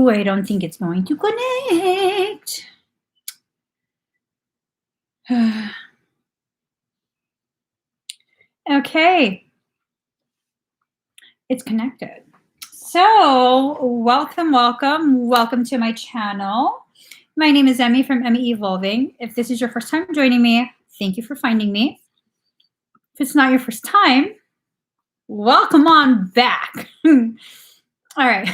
Oh, I don't think it's going to connect. Okay. It's connected. So welcome to my channel. My name is Emmie from Emmie Evolving. If this is your first time joining me, thank you for finding me. If it's not your first time, welcome on back. All right.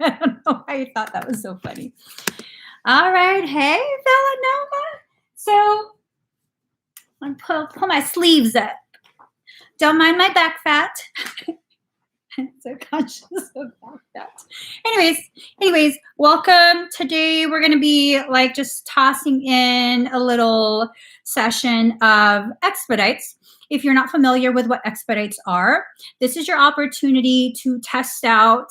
I don't know why you thought that was so funny. All right. Hey, Villanova. So I'm pull my sleeves up. Don't mind my back fat. I'm so conscious about that. Anyways, welcome. Today we're going to be like just tossing in a little session of expedites. If you're not familiar with what expedites are, this is your opportunity to test out,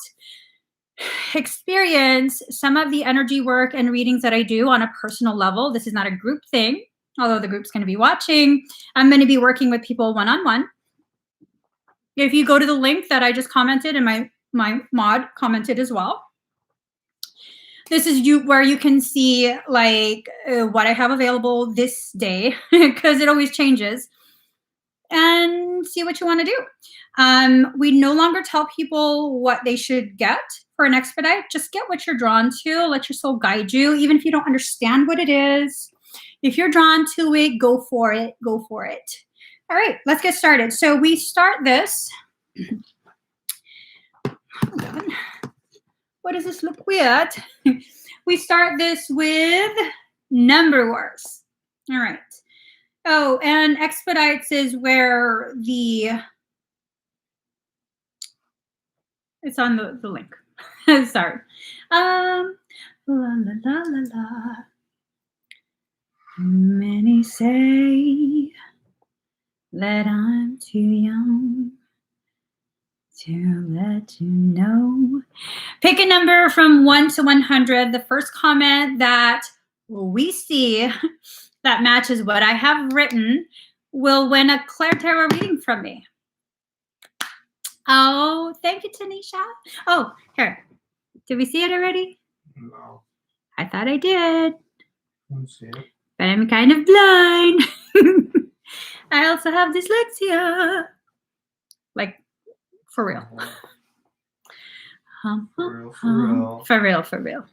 experience some of the energy work and readings that I do on a personal level. This is not a group thing, although the group's going to be watching. I'm going to be working with people one-on-one. If you go to the link that I just commented and my mod commented as well, this is where you can see like what I have available this day, because it always changes, and see what you want to do. We no longer tell people what they should get for an expedite. Just get what you're drawn to. Let your soul guide you, even if you don't understand what it is. If you're drawn to it, go for it. Go for it. All right, let's get started. So we start this. Hold on. Why does this look weird? We start this with number words. All right. Oh, and expedites is where it's on the link. Sorry. La, la, la, la, la. Many say that I'm too young to let you know. Pick a number from 1 to 100. The first comment that we see that matches what I have written will win a Claire Tarot reading from me. Oh, thank you, Tanisha. Oh, here. Did we see it already? No. I thought I did. I don't see it. But I'm kind of blind. I also have dyslexia. Like, for real. For real.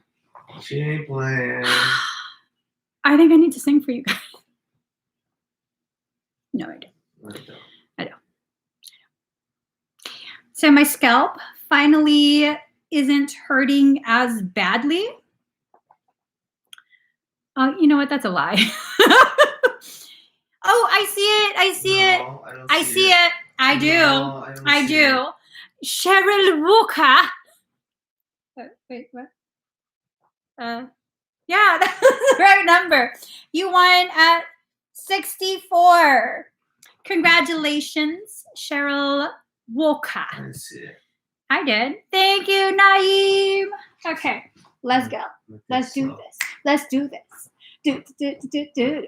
She ain't playing. I think I need to sing for you guys. No, I don't. I don't. So my scalp finally isn't hurting as badly. You know what? That's a lie. Oh, I see it. I see it. I do. No, I do. Cheryl Walker. Wait, what? Yeah, that's the right number. You won at 64. Congratulations, Cheryl Walker. I didn't see it. I did. Thank you, Naeem. Okay, let's go. Let's do this. Let's do this. Do.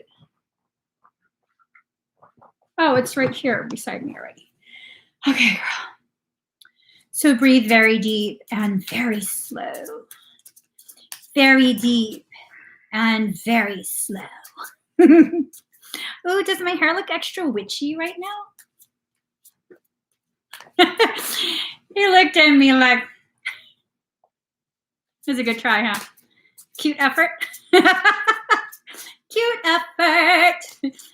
Oh, it's right here beside me already. Okay, girl. So breathe very deep and very slow. Very deep and very slow. Oh, does my hair look extra witchy right now? He looked at me like, it was a good try, huh? Cute effort. Cute effort.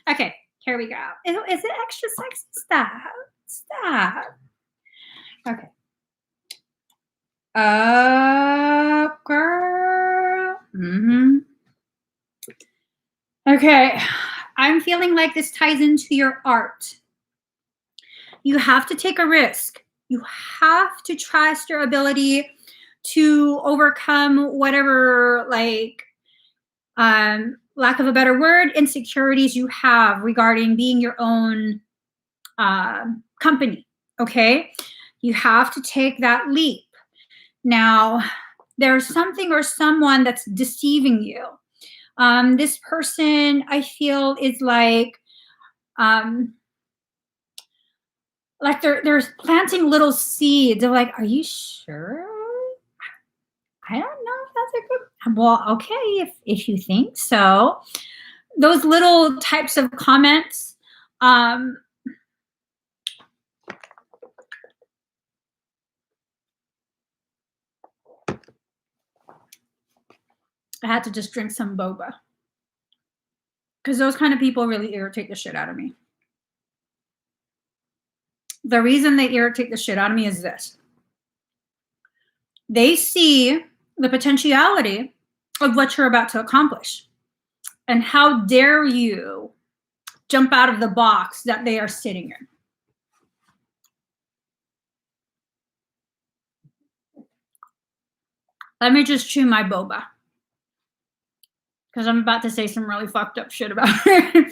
Okay, here we go. Is it extra sexy? Stop. Okay. Up, girl. Okay. I'm feeling like this ties into your art. You have to take a risk. You have to trust your ability to overcome whatever, like, lack of a better word, insecurities you have regarding being your own company, okay? You have to take that leap. Now, there's something or someone that's deceiving you. This person, I feel, is like they're planting little seeds of like, are you sure? I don't know if that's a good. Well, okay, if you think so. Those little types of comments. I had to just drink some boba. Because those kind of people really irritate the shit out of me. The reason they irritate the shit out of me is this. They see the potentiality of what you're about to accomplish. And how dare you jump out of the box that they are sitting in. Let me just chew my boba. Because I'm about to say some really fucked up shit about her.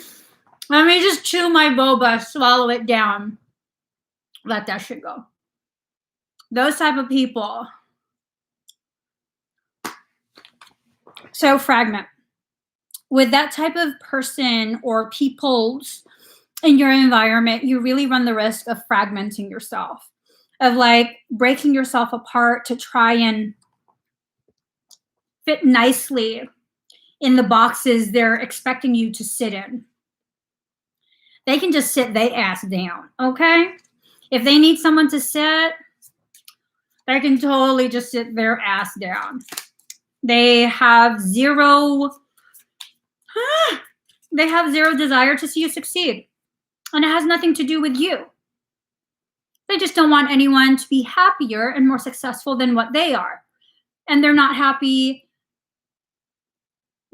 Let me just chew my boba, swallow it down, let that shit go. Those type of people. So fragment. With that type of person or peoples in your environment, you really run the risk of fragmenting yourself, of like breaking yourself apart to try and fit nicely in the boxes they're expecting you to sit in. They can just sit their ass down, okay? If they need someone to sit, they can totally just sit their ass down. They have zero desire to see you succeed. And it has nothing to do with you. They just don't want anyone to be happier and more successful than what they are. And they're not happy.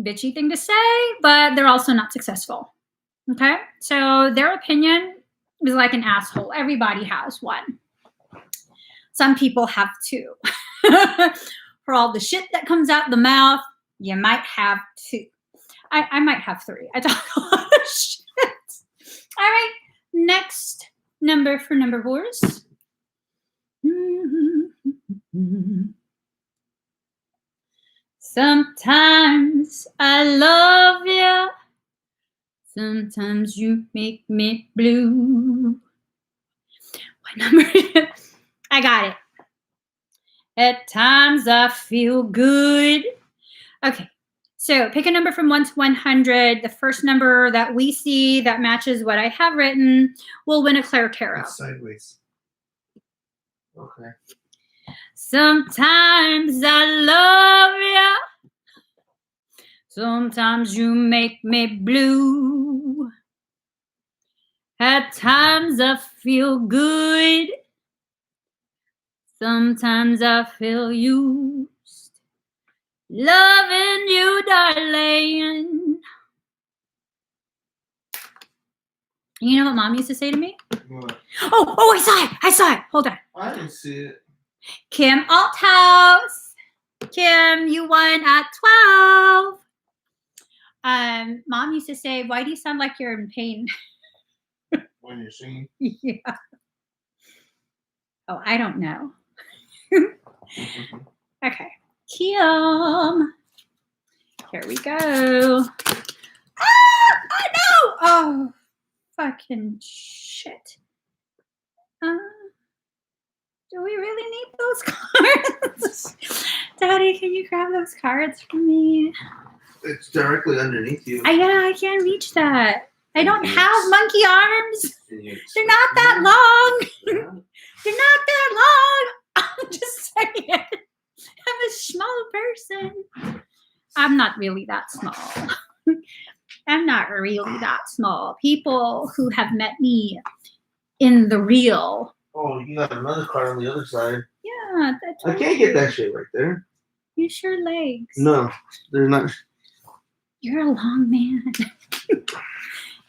Bitchy thing to say, but they're also not successful. Okay? So their opinion is like an asshole. Everybody has one. Some people have two. For all the shit that comes out the mouth, you might have two. I might have three. I talk a lot of shit. All right. Next number for number fours. Sometimes I love you. Sometimes you make me blue. What number? I got it. At times I feel good. Okay. So pick a number from 1 to 100. The first number that we see that matches what I have written will win a Claire Tarot. It's sideways. Okay. Sometimes I love you. Sometimes you make me blue. At times I feel good. Sometimes I feel used. Loving you, darling. You know what Mom used to say to me? What? Oh, I saw it. Hold on. I didn't see it. Kim Althouse. Kim, you won at 12. Mom used to say, why do you sound like you're in pain? When you're singing. Yeah. Oh, I don't know. Okay. Kim. Here we go. Ah! Oh, no! Oh, fucking shit. Do we really need those cards? Daddy, can you grab those cards for me? It's directly underneath you. I can't reach that. I don't have monkey arms. They're They're not that long. Yeah. They're not that long. I'm just saying. I'm a small person. I'm not really that small. I'm not really that small. People who have met me in the real. Oh, you got another card on the other side. Yeah, that's I can't get that shit right there. Use your legs. No, they're not. You're a long man.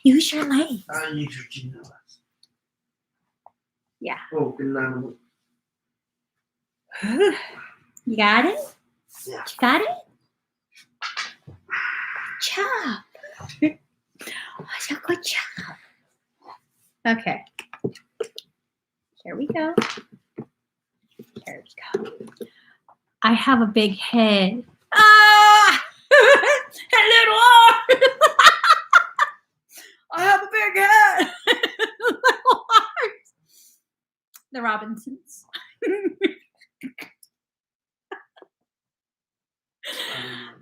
Use your legs. I need your chin. Yeah. Oh, good night. You got it? Yeah. You got it? Good job. Oh, good job. Okay. Here we go. Here we go. I have a big head. Ah! A little arm. I have a big head. Little arms. The Robinsons.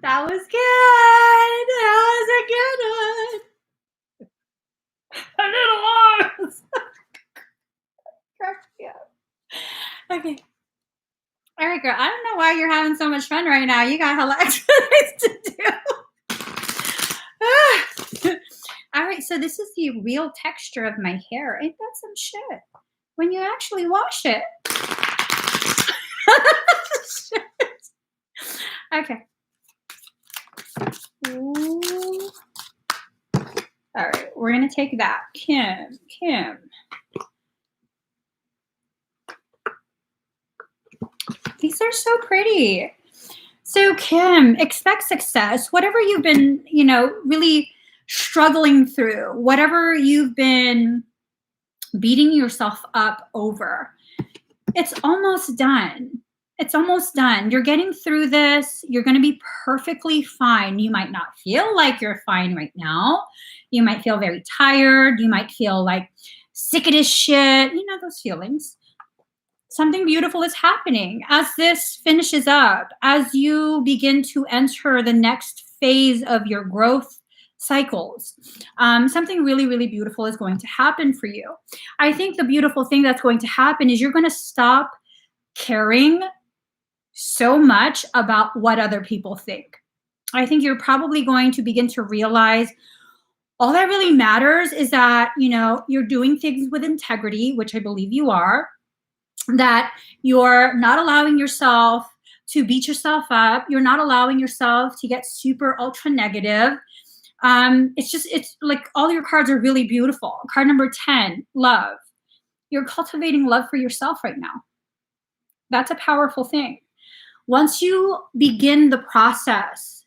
That was good. That was a good one. A little arms. Cracked me up. Okay. All right, girl. I don't know why you're having so much fun right now. You got hella exercise to do. All right, so this is the real texture of my hair. Ain't that some shit? When you actually wash it. Okay. Ooh. All right, we're gonna take that. Kim. These are so pretty. So Kim, expect success. Whatever you've been, really struggling through, whatever you've been beating yourself up over, it's almost done. It's almost done. You're getting through this. You're going to be perfectly fine. You might not feel like you're fine right now. You might feel very tired. You might feel like sick of this shit. You know those feelings. Something beautiful is happening as this finishes up, as you begin to enter the next phase of your growth cycles. Something really, really beautiful is going to happen for you. I think the beautiful thing that's going to happen is you're going to stop caring so much about what other people think. I think you're probably going to begin to realize all that really matters is that, you're doing things with integrity, which I believe you are, that you're not allowing yourself to beat yourself up. You're not allowing yourself to get super ultra negative. It's like all your cards are really beautiful. Card number 10, love. You're cultivating love for yourself right now. That's a powerful thing. Once you begin the process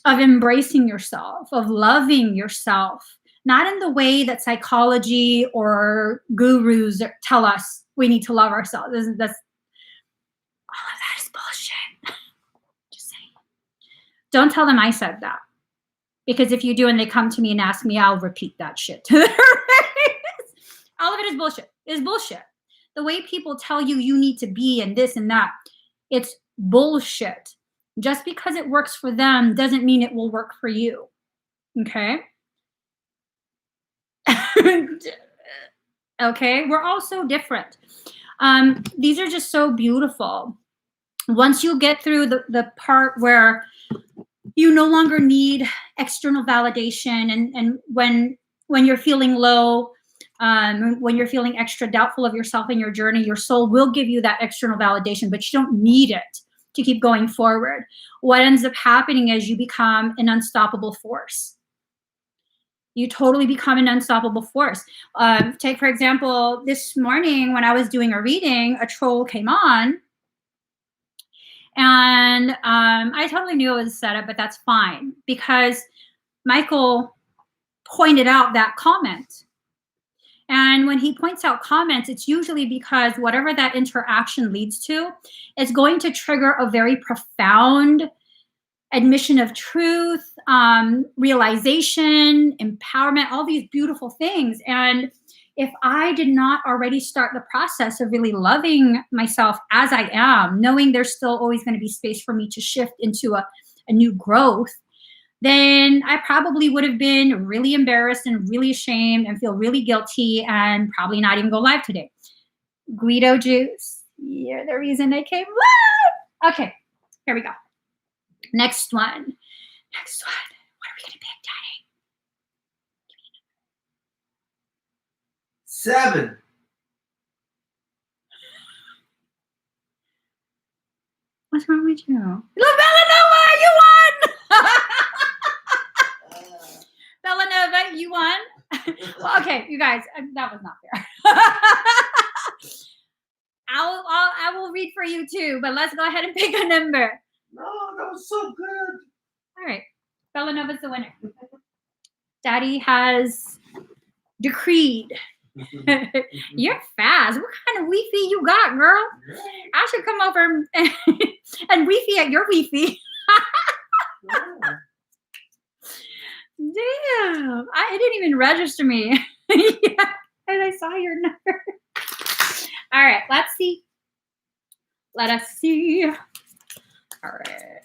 of embracing yourself, of loving yourself, not in the way that psychology or gurus tell us we need to love ourselves. That's all of that is bullshit. Just saying. Don't tell them I said that. Because if you do and they come to me and ask me, I'll repeat that shit to their face. All of it is bullshit. It's bullshit. The way people tell you you need to be and this and that, it's bullshit. Just because it works for them doesn't mean it will work for you. Okay? Okay? We're all so different. These are just so beautiful. Once you get through the part where you no longer need external validation, and when you're feeling low, when you're feeling extra doubtful of yourself in your journey, your soul will give you that external validation, but you don't need it to keep going forward. What ends up happening is you become an unstoppable force. You totally become an unstoppable force. Take, for example, this morning when I was doing a reading, a troll came on. And I totally knew it was a setup, but that's fine because Michael pointed out that comment. And when he points out comments, it's usually because whatever that interaction leads to is going to trigger a very profound admission of truth, realization, empowerment, all these beautiful things. And if I did not already start the process of really loving myself as I am, knowing there's still always going to be space for me to shift into a new growth, then I probably would have been really embarrassed and really ashamed and feel really guilty and probably not even go live today. Guido juice. You're the reason I came live. Okay, here we go. Next one. What are we going to pick, Daddy? 7. What's wrong with you? Villanova, you won! Villanova, you won? Well, okay, you guys, that was not fair. I will read for you too, but let's go ahead and pick a number. No, that was so good. All right, Villanova's the winner. Daddy has decreed. You're fast. What kind of Wi-Fi you got, girl? I should come over and Wi-Fi at your Wi-Fi. Damn, it didn't even register me. Yeah, and I saw your number. All right, let's see. Let us see. All right.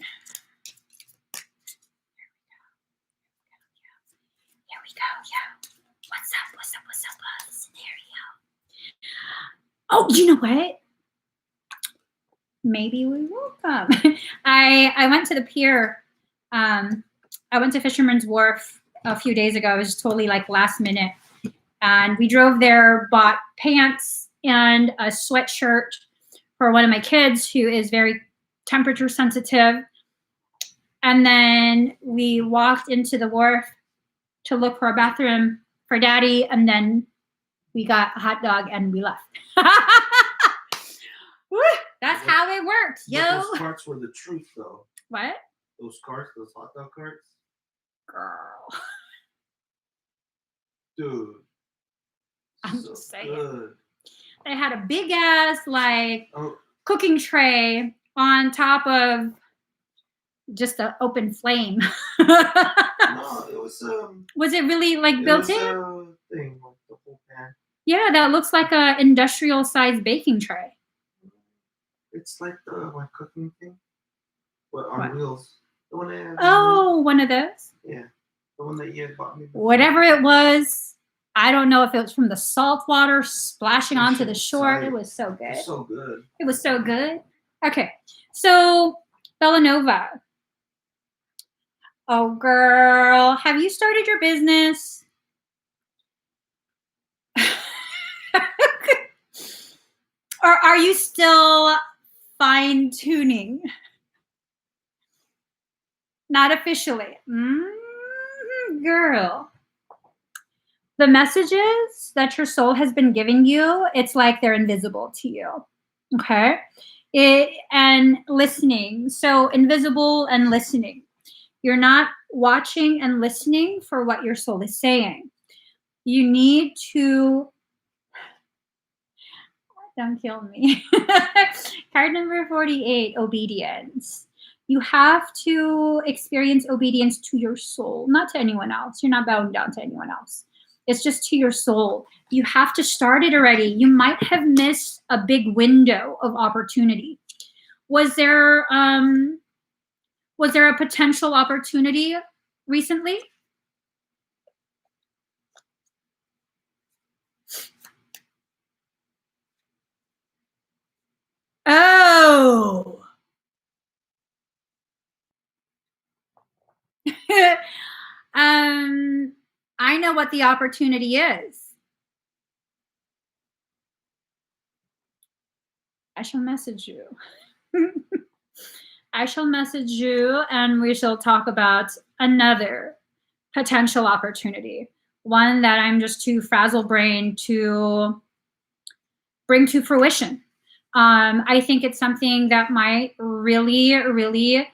What's up? Scenario. Oh, you know what? Maybe we will come. I went to the pier. I went to Fisherman's Wharf a few days ago. It was totally like last minute. And we drove there, bought pants and a sweatshirt for one of my kids who is very temperature sensitive. And then we walked into the wharf to look for a bathroom for Daddy. And then we got a hot dog and we left. That's how it worked, yo. Those carts were the truth, though. What? Those carts, those hot dog carts? Girl. Dude. I'm so just saying. Good. They had a big ass, like, cooking tray on top of just an open flame. No, it was Was it really like built in? A thing with the whole pan. Yeah, that looks like an industrial sized baking tray. It's like my cooking thing, but on wheels. The one that one of those. Yeah, the one that you had bought me before. Whatever it was, I don't know if it was from the salt water splashing onto the shore. It was so good. It's so good. It was so good. Okay, so Bellanova. Oh, girl, have you started your business? Or are you still fine-tuning? Not officially. Girl. The messages that your soul has been giving you, it's like they're invisible to you. Okay? And listening. So invisible and listening. You're not watching and listening for what your soul is saying. You need to... Don't kill me. Card number 48, obedience. You have to experience obedience to your soul, not to anyone else. You're not bowing down to anyone else. It's just to your soul. You have to start it already. You might have missed a big window of opportunity. Was there a potential opportunity recently? Oh. I know what the opportunity is. I shall message you. I shall message you and we shall talk about another potential opportunity. One that I'm just too frazzle-brained to bring to fruition. I think it's something that might really, really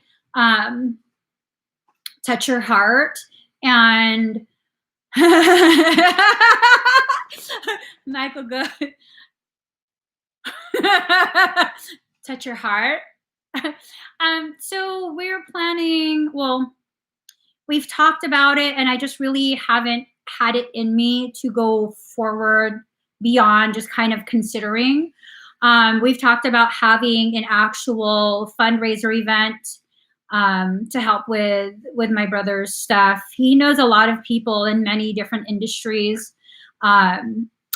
touch your heart and Michael, good. Touch your heart. So we're planning, well, we've talked about it and I just really haven't had it in me to go forward beyond just kind of considering. We've talked about having an actual fundraiser event to help with my brother's stuff. He knows a lot of people in many different industries.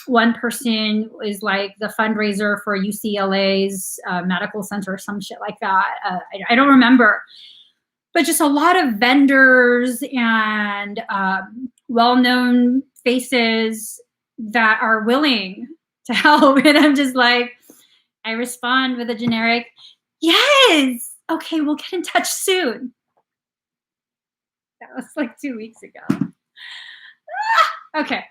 One person is like the fundraiser for UCLA's medical center or some shit like that. I don't remember. But just a lot of vendors and well-known faces that are willing to help. And I'm just like, I respond with a generic, yes. Okay, we'll get in touch soon. That was like 2 weeks ago. Okay.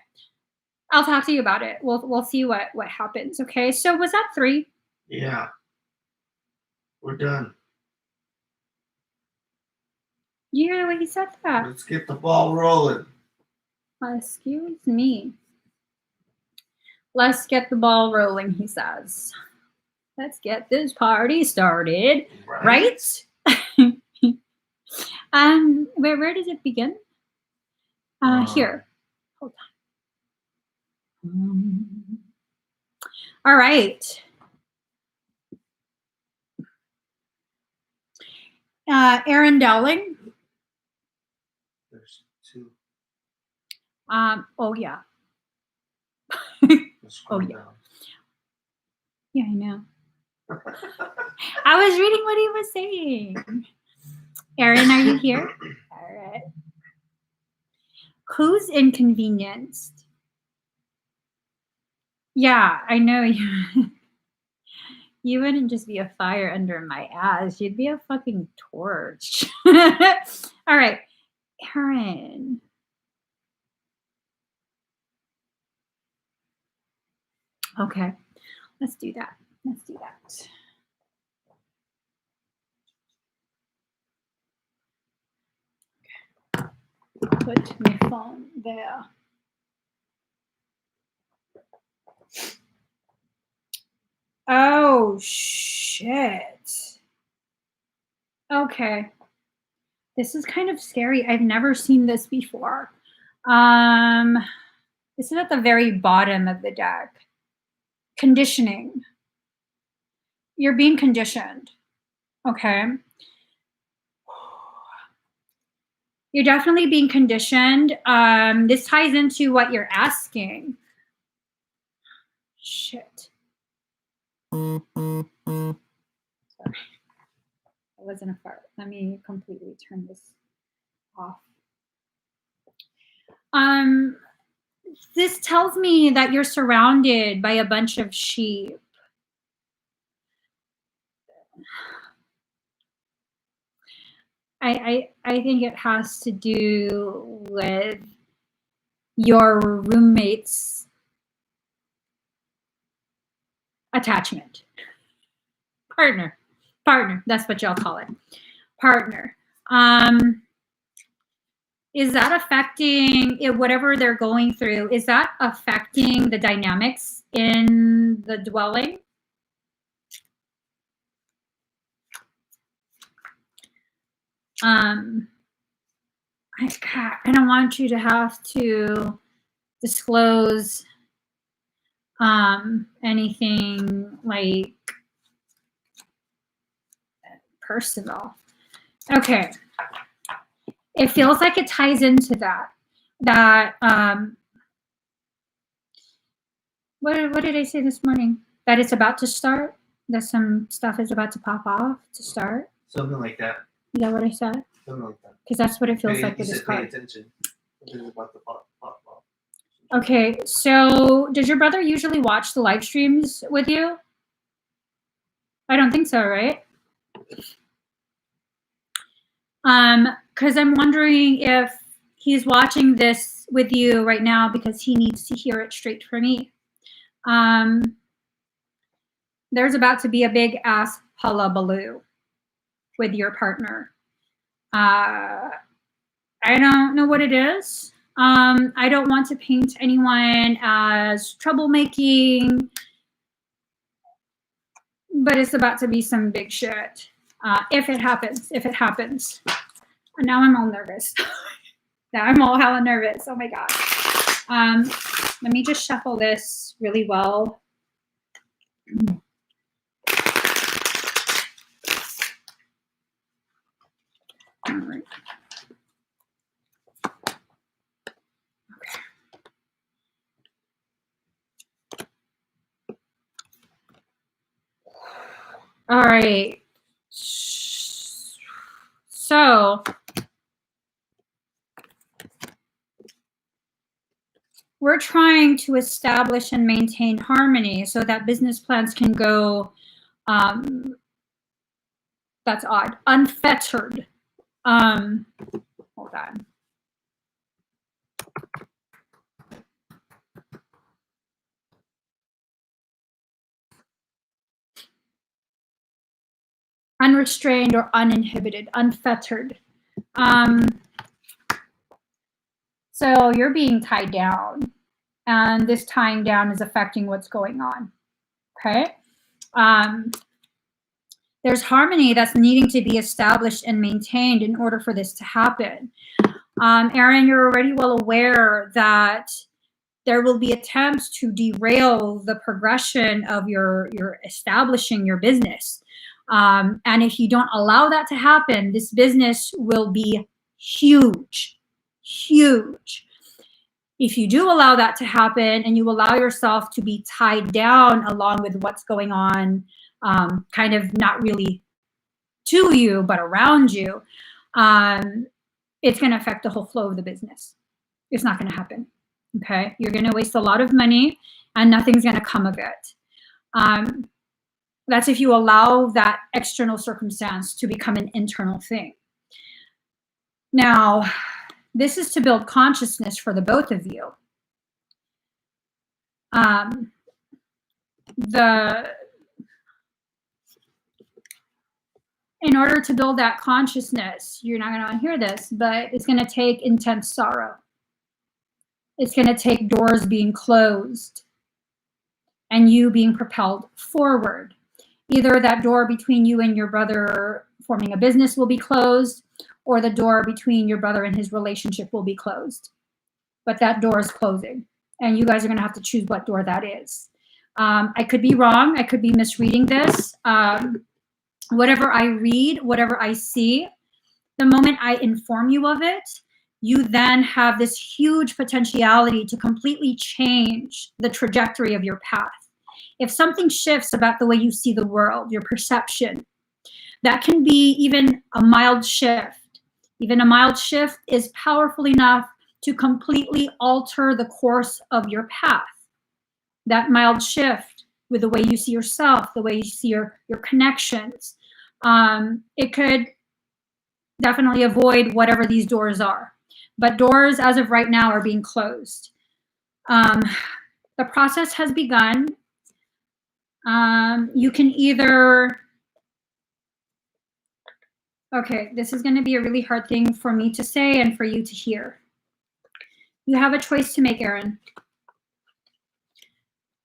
I'll talk to you about it. We'll see what happens. Okay. So was that 3? Yeah. We're done. You hear the way he said that? Let's get the ball rolling. Excuse me. Let's get the ball rolling, he says. Let's get this party started. Right? Where does it begin? Here. Hold on. All right. Aaron Dowling. There's 2. Oh yeah. Oh yeah. Down. Yeah, I know. I was reading what he was saying. Erin, are you here? All right. Who's inconvenienced? Yeah, I know you. You wouldn't just be a fire under my ass. You'd be a fucking torch. All right, Erin. Okay, let's do that. Let's do that. Put my phone there. Oh, shit. Okay. This is kind of scary. I've never seen this before. This is at the very bottom of the deck. Conditioning. You're being conditioned. Okay. You're definitely being conditioned. This ties into what you're asking. Shit. Sorry. It wasn't a fart. Let me completely turn this off. This tells me that you're surrounded by a bunch of sheep. I think it has to do with your roommate's attachment. Partner. That's what y'all call it. Partner. Is that affecting it, whatever they're going through? Is that affecting the dynamics in the dwelling? I don't want you to have to disclose anything like personal. Okay. It feels like it ties into that. What did I say this morning? That it's about to start? That some stuff is about to pop off to start? Something like that. Is that what I said? Something like that. Because that's what it feels like with this card. Pay attention. Something about the pop. Okay, so does your brother usually watch the live streams with you? I don't think so, right? Because I'm wondering if he's watching this with you right now because he needs to hear it straight from me. There's about to be a big ass hullabaloo with your partner. I don't know what it is. I don't want to paint anyone as troublemaking, but it's about to be some big shit. If it happens. And now I'm all nervous. Now I'm all hella nervous. Oh my God. Let me just shuffle this really well. All right. Okay. All right. So we're trying to establish and maintain harmony so that business plans can go, that's odd, unfettered. Hold on. Unrestrained or uninhibited, unfettered. So you're being tied down, and this tying down is affecting what's going on. Okay. There's harmony that's needing to be established and maintained in order for this to happen. Erin, you're already well aware that there will be attempts to derail the progression of your establishing your business. And if you don't allow that to happen, this business will be huge, huge. If you do allow that to happen and you allow yourself to be tied down along with what's going on, kind of not really to you, but around you, it's going to affect the whole flow of the business. It's not going to happen. Okay. You're going to waste a lot of money and nothing's going to come of it. That's if you allow that external circumstance to become an internal thing. Now, this is to build consciousness for the both of you. In order to build that consciousness, you're not going to want to hear this, but it's going to take intense sorrow. It's going to take doors being closed and you being propelled forward. Either that door between you and your brother forming a business will be closed, or the door between your brother and his relationship will be closed. But that door is closing, and you guys are going to have to choose what door that is. I could be wrong. I could be misreading this. Whatever I read, whatever I see, the moment I inform you of it, you then have this huge potentiality to completely change the trajectory of your path. If something shifts about the way you see the world, your perception, that can be even a mild shift. Even a mild shift is powerful enough to completely alter the course of your path. That mild shift with the way you see yourself, the way you see your connections, it could definitely avoid whatever these doors are. But doors, as of right now, are being closed. The process has begun. You can either, okay, this is going to be a really hard thing for me to say and for you to hear. You have a choice to make, Aaron.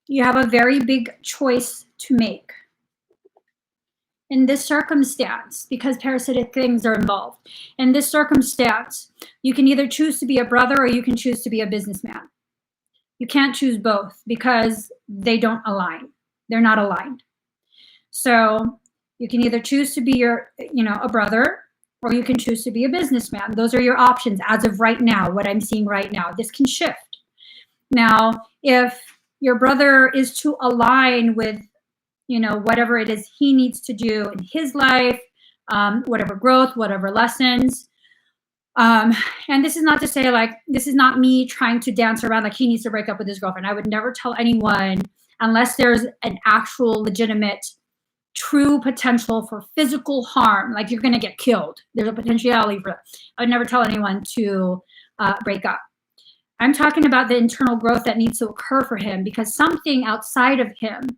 You have a very big choice to make. In this circumstance, because parasitic things are involved, in this circumstance, you can either choose to be a brother or you can choose to be a businessman. You can't choose both because they don't align. They're not aligned. So you can either choose to be a brother, or you can choose to be a businessman. Those are your options as of right now, what I'm seeing right now. This can shift. Now, if your brother is to align with whatever it is he needs to do in his life, whatever growth, whatever lessons. And this is not to say, like, this is not me trying to dance around like he needs to break up with his girlfriend. I would never tell anyone unless there's an actual legitimate, true potential for physical harm, like you're going to get killed. There's a potentiality for it. I would never tell anyone to break up. I'm talking about the internal growth that needs to occur for him because something outside of him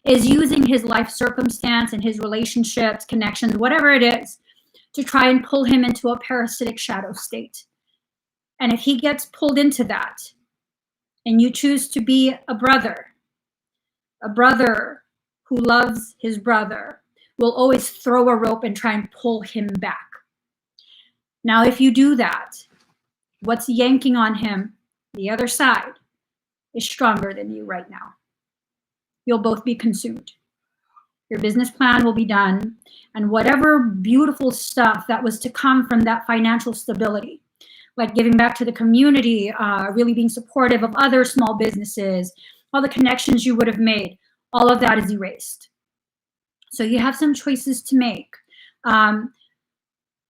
is using his life circumstance and his relationships, connections, whatever it is, to try and pull him into a parasitic shadow state. And if he gets pulled into that, and you choose to be a brother who loves his brother, will always throw a rope and try and pull him back. Now, if you do that, what's yanking on him, the other side, is stronger than you right now. You'll both be consumed. Your business plan will be done, and whatever beautiful stuff that was to come from that financial stability, like giving back to the community, really being supportive of other small businesses, all the connections you would have made, all of that is erased. So you have some choices to make. I'm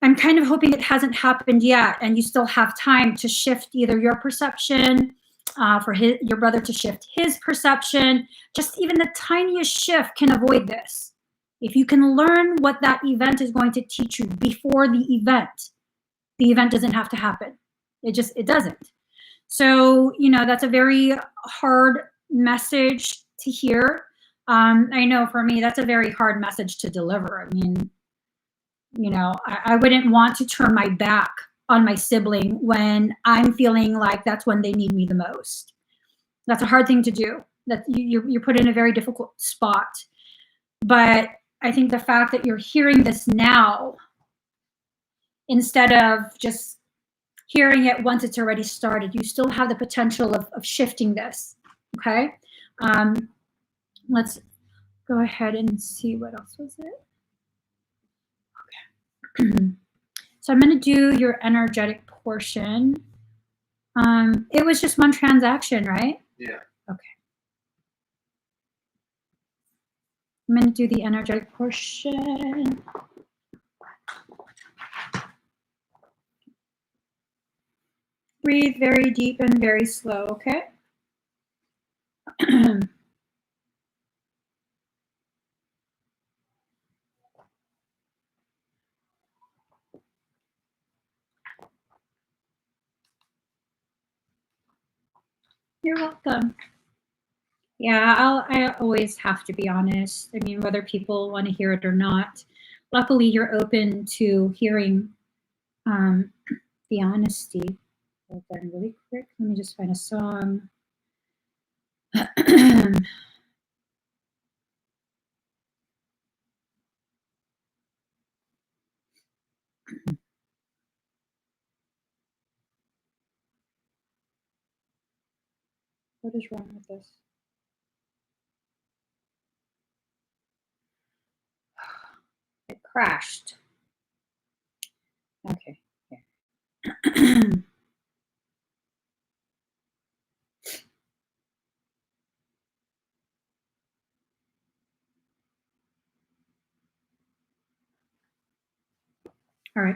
kind of hoping it hasn't happened yet, and you still have time to shift either your perception, for your brother to shift his perception. Just even the tiniest shift can avoid this. If you can learn what that event is going to teach you before the event doesn't have to happen. It doesn't. So, that's a very hard message to hear. I know for me, that's a very hard message to deliver. I mean, I wouldn't want to turn my back on my sibling when I'm feeling like that's when they need me the most. That's a hard thing to do. That you're put in a very difficult spot. But I think the fact that you're hearing this now, instead of just hearing it once it's already started, you still have the potential of shifting this, okay? Let's go ahead and see what else was it. Okay. So I'm going to do your energetic portion. It was just one transaction, right? Yeah. Okay. I'm going to do the energetic portion. Breathe very deep and very slow, okay? You're welcome. Yeah, I always have to be honest. I mean, whether people want to hear it or not. Luckily, you're open to hearing the honesty. Hold on really quick. Let me just find a song. What is wrong with this? It crashed. Okay. Yeah. All right.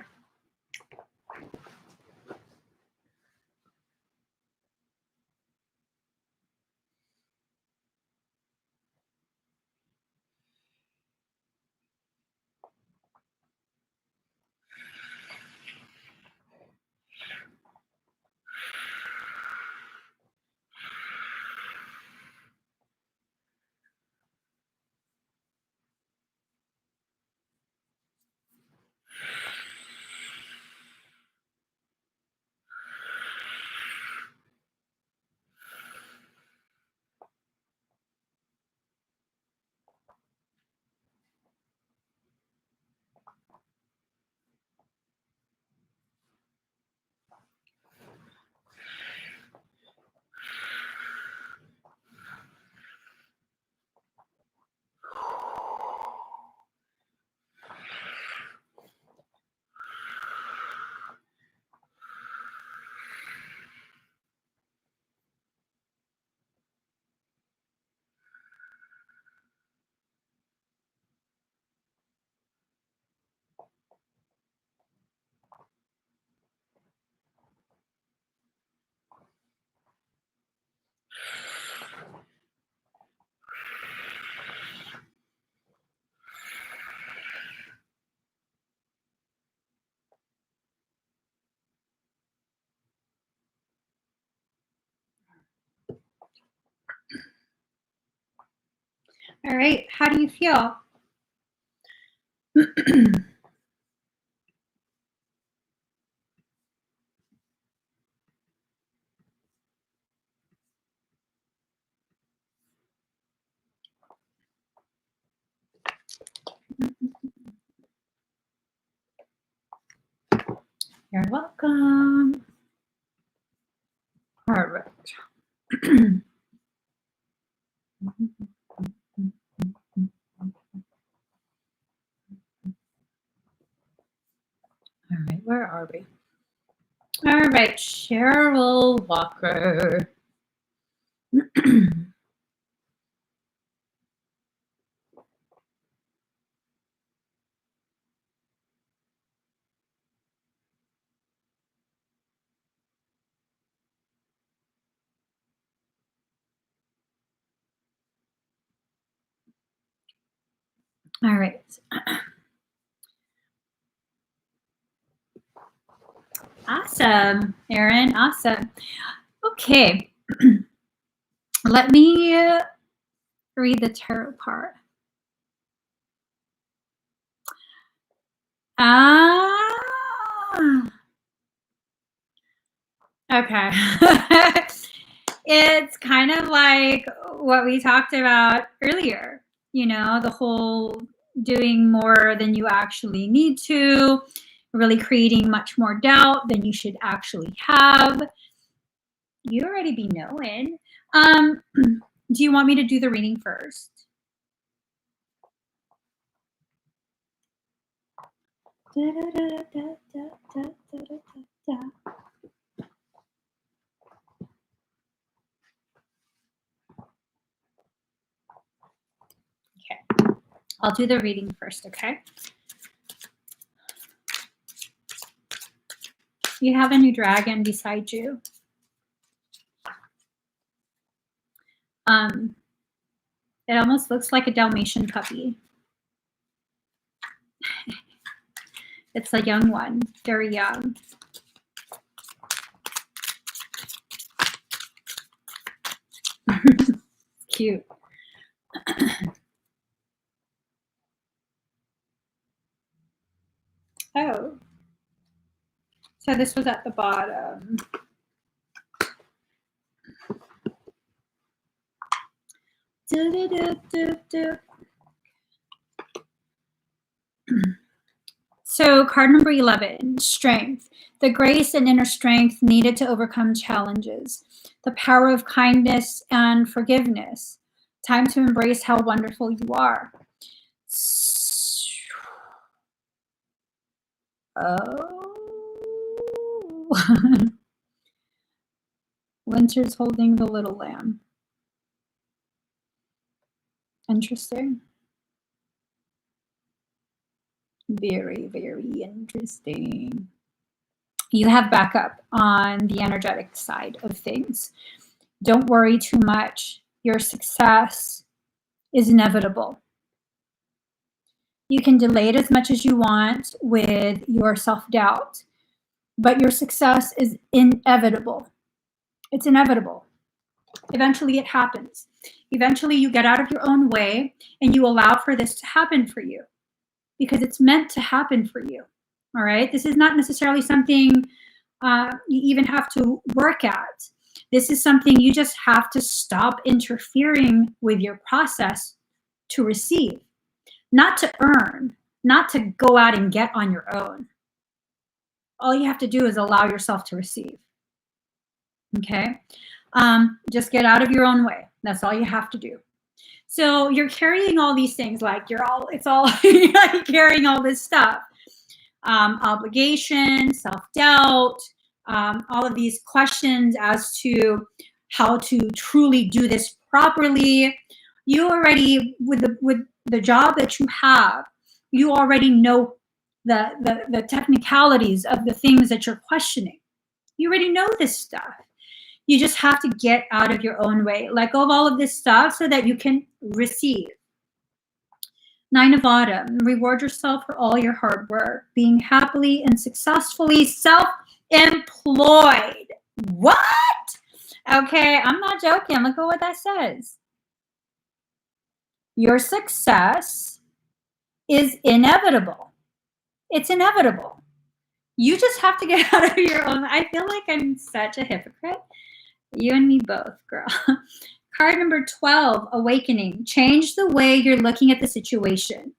All right. How do you feel? You're welcome. All right. All right, where are we? All right, Cheryl Walker. All right. Awesome, Erin. Awesome. Okay. Let me read the tarot part. Okay. It's kind of like what we talked about earlier, you know, the whole doing more than you actually need to, really creating much more doubt than you should actually have. You already be knowing. Do you want me to do the reading first? I'll do the reading first, okay? You have a new dragon beside you. It almost looks like a Dalmatian puppy. It's a young one, very young. Cute. Oh. So this was at the bottom. So card number 11, strength. The grace and inner strength needed to overcome challenges. The power of kindness and forgiveness. Time to embrace how wonderful you are. Oh. Winter's holding the little lamb. Interesting. Very, very interesting. You have backup on the energetic side of things. Don't worry too much. Your success is inevitable. You can delay it as much as you want with your self-doubt, but your success is inevitable. It's inevitable. Eventually it happens. Eventually you get out of your own way and you allow for this to happen for you because it's meant to happen for you. All right. This is not necessarily something you even have to work at. This is something you just have to stop interfering with your process to receive, not to earn, not to go out and get on your own. All you have to do is allow yourself to receive. Okay. Just get out of your own way. That's all you have to do. So you're carrying all these things, like it's all you're carrying all this stuff. Obligation, self-doubt, all of these questions as to how to truly do this properly. You already, with the job that you have, you already know the technicalities of the things that you're questioning. You already know this stuff. You just have to get out of your own way. Let go of all of this stuff so that you can receive. 9 of Autumn, reward yourself for all your hard work, being happily and successfully self-employed. What? Okay, I'm not joking. Look at what that says. Your success is inevitable. It's inevitable. You just have to get out of your own. I feel like I'm such a hypocrite. You and me both, girl. Card number 12, awakening. Change the way you're looking at the situation.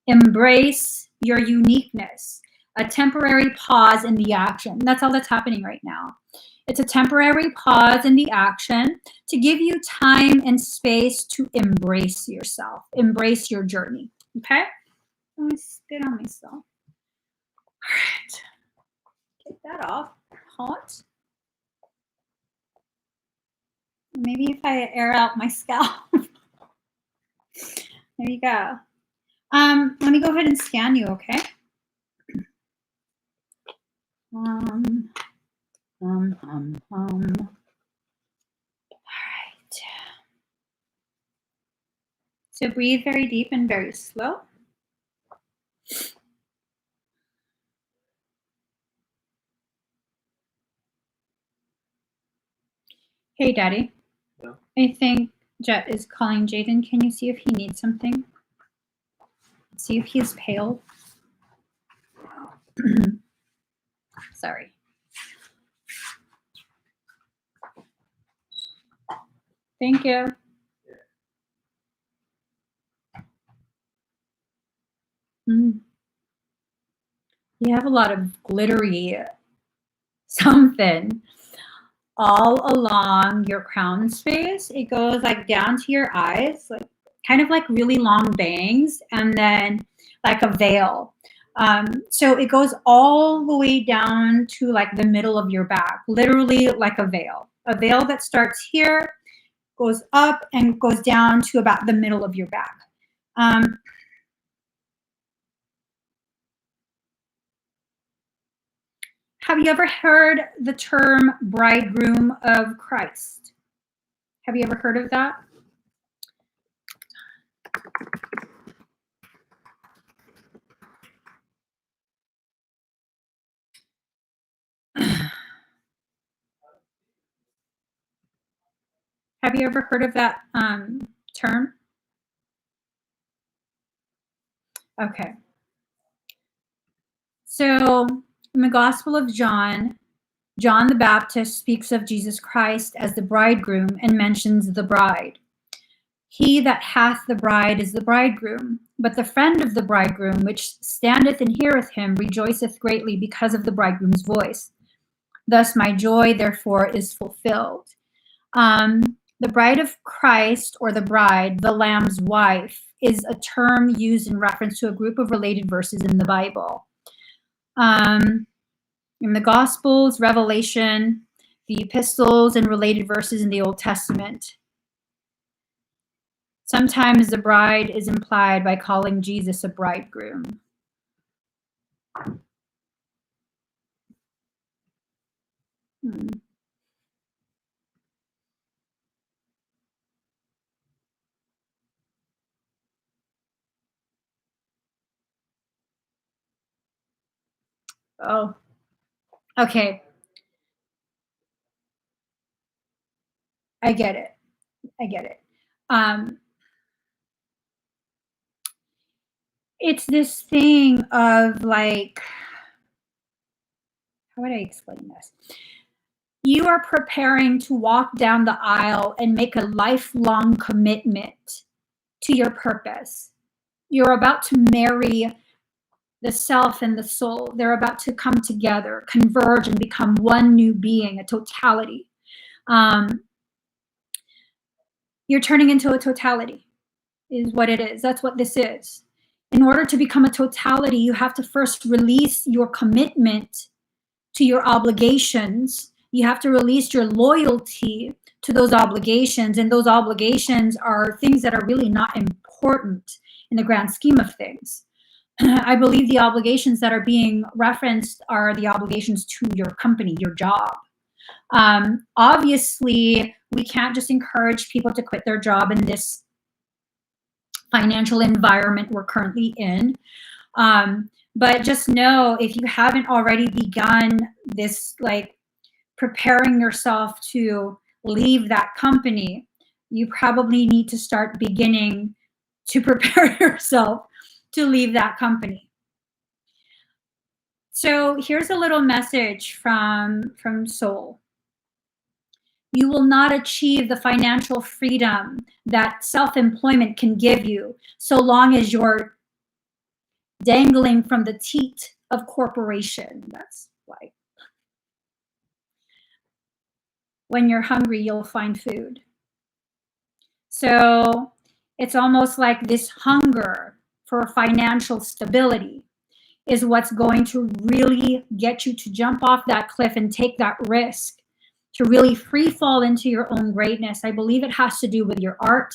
Embrace your uniqueness. A temporary pause in the action. That's all that's happening right now. It's a temporary pause in the action to give you time and space to embrace yourself, embrace your journey. Okay? Let me spit on myself. All right. Get that off. Hot. Maybe if I air out my scalp. There you go. Let me go ahead and scan you, okay? All right. So breathe very deep and very slow. Hey, Daddy. Yeah. I think Jet is calling Jaden. Can you see if he needs something? See if he's pale. Sorry. Thank you. You have a lot of glittery something all along your crown space. It goes like down to your eyes, like kind of like really long bangs, and then like a veil. So it goes all the way down to like the middle of your back, literally like a veil that starts here, goes up and goes down to about the middle of your back. Have you ever heard the term bridegroom of Christ? Have you ever heard of that? Have you ever heard of that term? Okay. So in the Gospel of John, John the Baptist speaks of Jesus Christ as the bridegroom and mentions the bride. He that hath the bride is the bridegroom, but the friend of the bridegroom, which standeth and heareth him, rejoiceth greatly because of the bridegroom's voice. Thus my joy, therefore, is fulfilled. The bride of Christ, or the bride, the Lamb's wife, is a term used in reference to a group of related verses in the Bible. In the Gospels, Revelation, the epistles, and related verses in the Old Testament. Sometimes the bride is implied by calling Jesus a bridegroom. Oh, okay. I get it. I get it. It's this thing of like, how would I explain this? You are preparing to walk down the aisle and make a lifelong commitment to your purpose. You're about to marry the self and the soul. They're about to come together, converge, and become one new being, a totality. You're turning into a totality, is what it is. That's what this is. In order to become a totality, you have to first release your commitment to your obligations. You have to release your loyalty to those obligations. And those obligations are things that are really not important in the grand scheme of things. I believe the obligations that are being referenced are the obligations to your company, your job. Obviously, we can't just encourage people to quit their job in this financial environment we're currently in. But just know, if you haven't already begun this, like, preparing yourself to leave that company, you probably need to start beginning to prepare yourself to leave that company. So here's a little message from Soul. You will not achieve the financial freedom that self-employment can give you so long as you're dangling from the teat of corporation. That's like, when you're hungry, you'll find food. So it's almost like this hunger for financial stability is what's going to really get you to jump off that cliff and take that risk to really free fall into your own greatness. I believe it has to do with your art.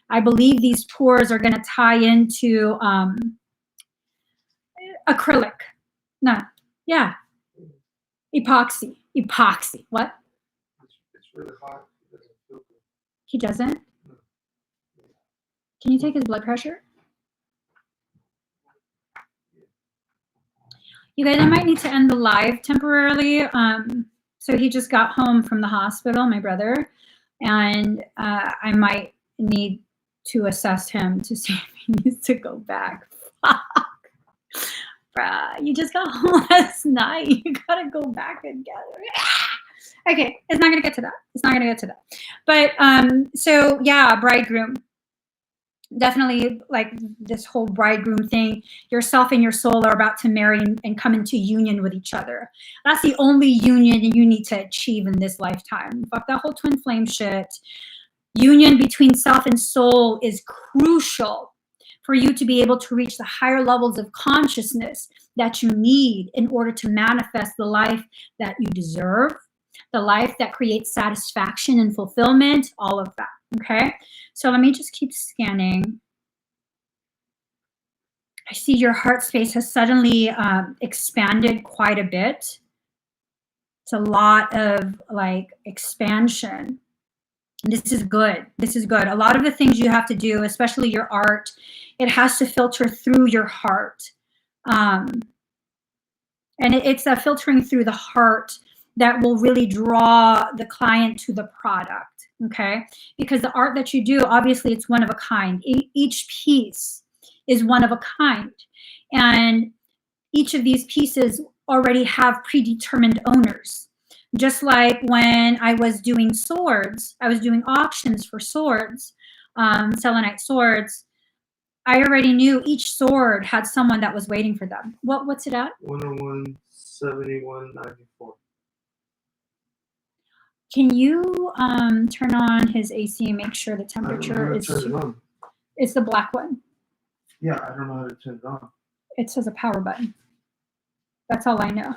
I believe these tours are going to tie into acrylic. No, yeah. Epoxy. Epoxy. What? It's really hot. It doesn't feel good. He doesn't? No. Can you take his blood pressure? You guys, I might need to end the live temporarily. So he just got home from the hospital, my brother, and I might need to assess him to see if he needs to go back. Bruh, you just got home last night. You gotta go back and get it. Okay, it's not gonna get to that. It's not gonna get to that. But so yeah, bridegroom. Definitely, like, this whole bridegroom thing, yourself and your soul are about to marry and come into union with each other. That's the only union you need to achieve in this lifetime. Fuck that whole twin flame shit. Union between self and soul is crucial for you to be able to reach the higher levels of consciousness that you need in order to manifest the life that you deserve, the life that creates satisfaction and fulfillment, all of that. Okay, so let me just keep scanning. I see your heart space has suddenly expanded quite a bit. It's a lot of like expansion. This is good. This is good. A lot of the things you have to do, especially your art, it has to filter through your heart. And it's a filtering through the heart that will really draw the client to the product, okay? Because the art that you do, obviously it's one of a kind. Each piece is one of a kind. And each of these pieces already have predetermined owners. Just like when I was doing swords, I was doing auctions for swords, selenite swords. I already knew each sword had someone that was waiting for them. What's it at? 101.71.94. Can you turn on his AC and make sure the temperature is? Turn it on. It's the black one. Yeah, I don't know how to turn it on. It says a power button. That's all I know.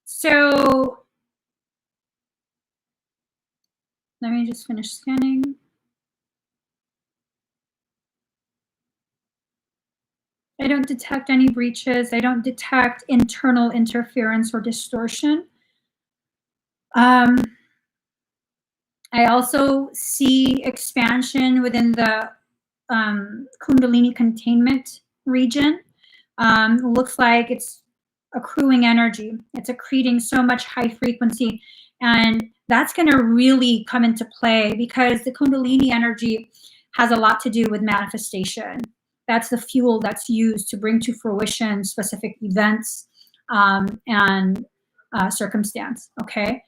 So let me just finish scanning. I don't detect any breaches. I don't detect internal interference or distortion. I also see expansion within the Kundalini containment region. Looks like it's accruing energy. It's accreting so much high frequency. And that's going to really come into play because the Kundalini energy has a lot to do with manifestation. That's the fuel that's used to bring to fruition specific events and circumstance, okay?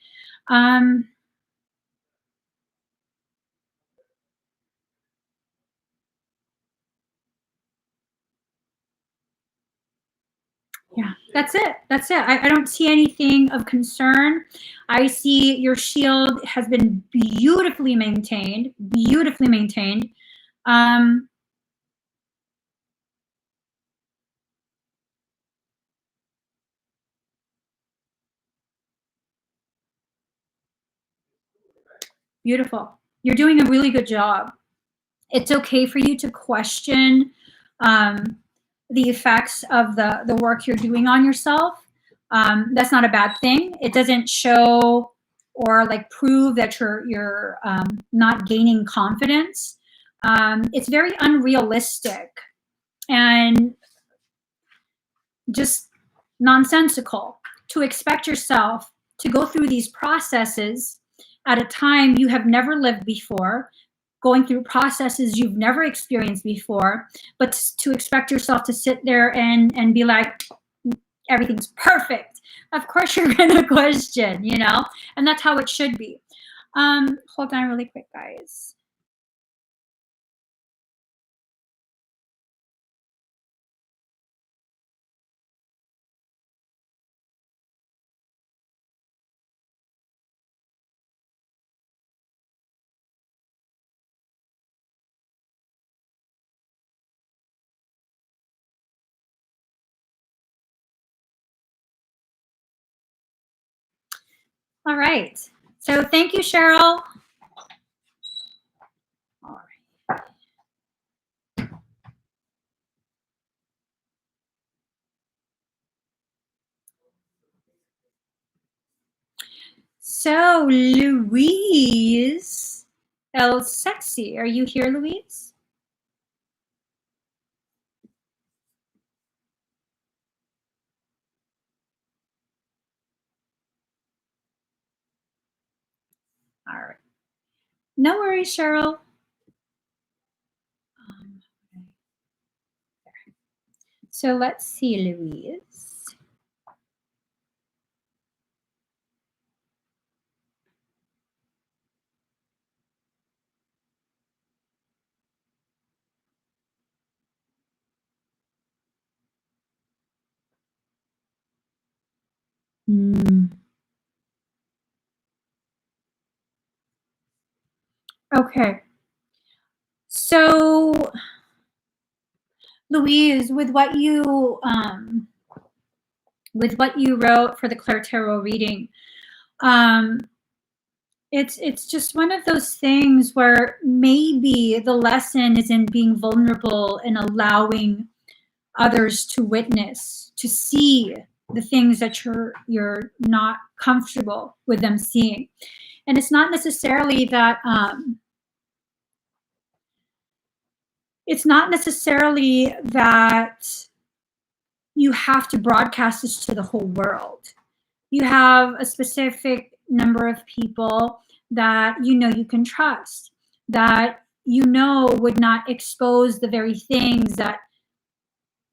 Yeah, that's it. That's it. I don't see anything of concern. I see your shield has been beautifully maintained, beautifully maintained. Beautiful. You're doing a really good job. It's okay for you to question the effects of the work you're doing on yourself. That's not a bad thing. It doesn't show or like prove that you're not gaining confidence. It's very unrealistic and just nonsensical to expect yourself to go through these processes at a time you have never lived before, going through processes you've never experienced before, but to expect yourself to sit there and be like, everything's perfect. Of course you're gonna question, you know, and that's how it should be. Hold on really quick, guys. All right. So thank you, Cheryl. All right. So Louise El Sexy, are you here, Louise? All right. No worries, Cheryl. So let's see, Louise. Okay. So Louise, with what you wrote for the Claire Tarot reading, it's just one of those things where maybe the lesson is in being vulnerable and allowing others to witness, to see the things that you're not comfortable with them seeing. And it's not necessarily that you have to broadcast this to the whole world. You have a specific number of people that you can trust, that would not expose the very things that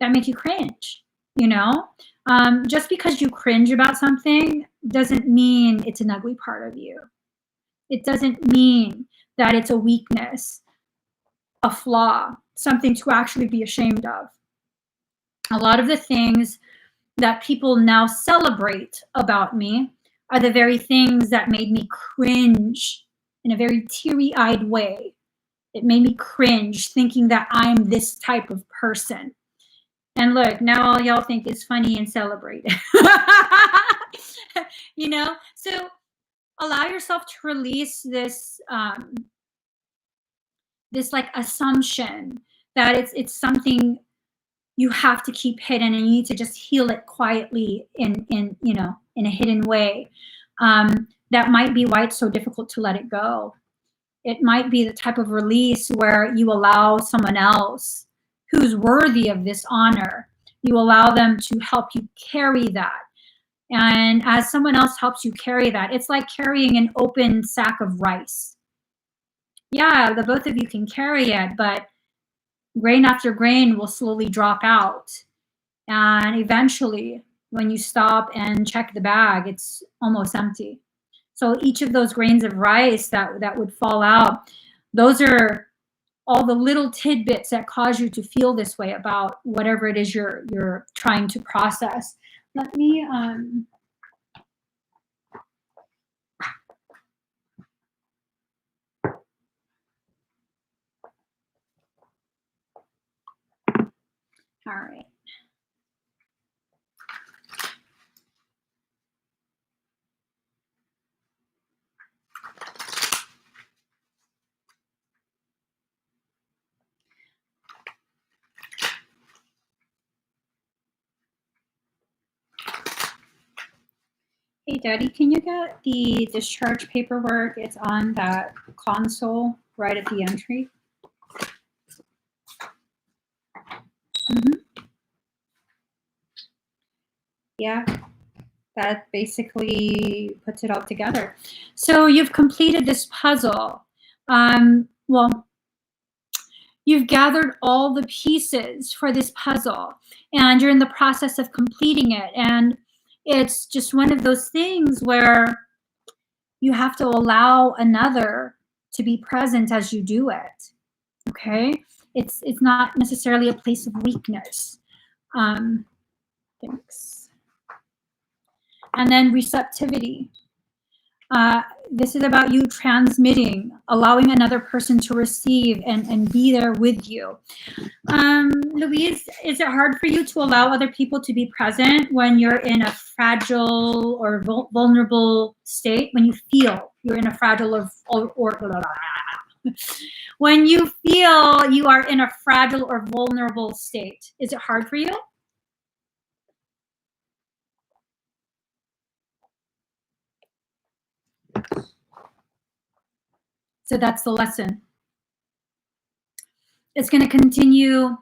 make you cringe. Just because you cringe about something doesn't mean it's an ugly part of you. It doesn't mean that it's a weakness, a flaw, something to actually be ashamed of. A lot of the things that people now celebrate about me are the very things that made me cringe in a very teary-eyed way. It made me cringe thinking that I'm this type of person. And look, now all y'all think it's funny and celebrate it. So allow yourself to release this this like assumption that it's something you have to keep hidden, and you need to just heal it quietly in a hidden way. That might be why it's so difficult to let it go. It might be the type of release where you allow someone else who's worthy of this honor, you allow them to help you carry that. And as someone else helps you carry that, it's like carrying an open sack of rice. Yeah, the both of you can carry it, but grain after grain will slowly drop out. And eventually, when you stop and check the bag, it's almost empty. So each of those grains of rice that would fall out, those are all the little tidbits that cause you to feel this way about whatever it is you're trying to process. Let me all right. Hey, Daddy, can you get the discharge paperwork? It's on that console right at the entry. Yeah, that basically puts it all together. So you've completed this puzzle. Well, you've gathered all the pieces for this puzzle, and you're in the process of completing it. And it's just one of those things where you have to allow another to be present as you do it. Okay? It's not necessarily a place of weakness. Thanks. And then receptivity. This is about you transmitting, allowing another person to receive and be there with you. Louise, is it hard for you to allow other people to be present when you're in a fragile or vulnerable state? When you feel you're in a fragile when you feel you are in a fragile or vulnerable state, is it hard for you? So that's the lesson. It's going to continue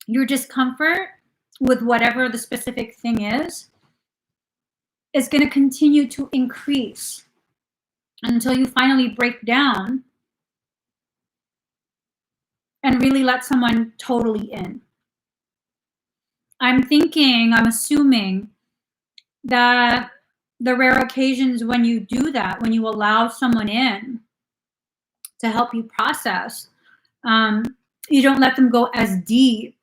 your discomfort with whatever the specific thing is going to continue to increase until you finally break down and really let someone totally in. I'm assuming that the rare occasions when you do that, when you allow someone in to help you process, you don't let them go as deep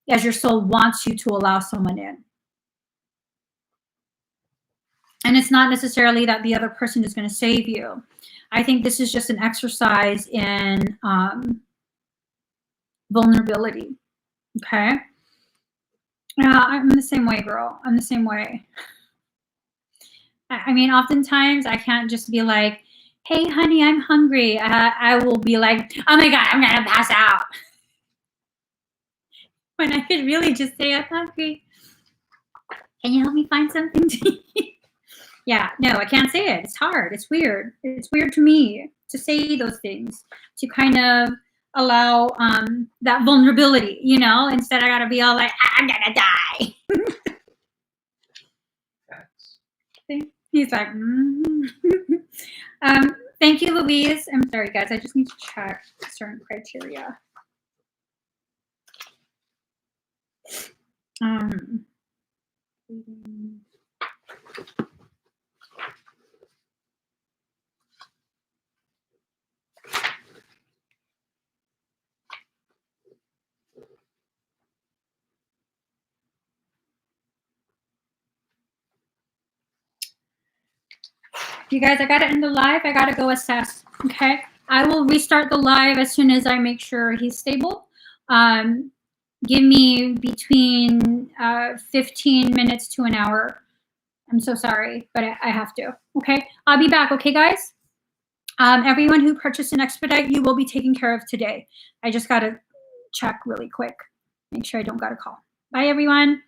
as your soul wants you to allow someone in. And it's not necessarily that the other person is going to save you. I think this is just an exercise in vulnerability. Okay? I'm the same way, girl. I'm the same way. I mean, oftentimes I can't just be like, hey, honey, I'm hungry. I will be like, oh my God, I'm going to pass out. when I could really just say, I'm hungry. Can you help me find something to eat? Yeah, no, I can't say it. It's hard. It's weird. It's weird to me to say those things, to kind of allow that vulnerability, you know, instead I gotta be all like, I'm gonna die. He's like, thank you, Louise. I'm sorry, guys. I just need to check certain criteria. You guys, I gotta end the live. I gotta go assess. Okay, I will restart the live as soon as I make sure he's stable. Give me between 15 minutes to an hour. I'm so sorry, but I have to. Okay, I'll be back. Okay, guys. Everyone who purchased an expedite, you will be taken care of today. I just gotta check really quick. Make sure I don't got a call. Bye, everyone.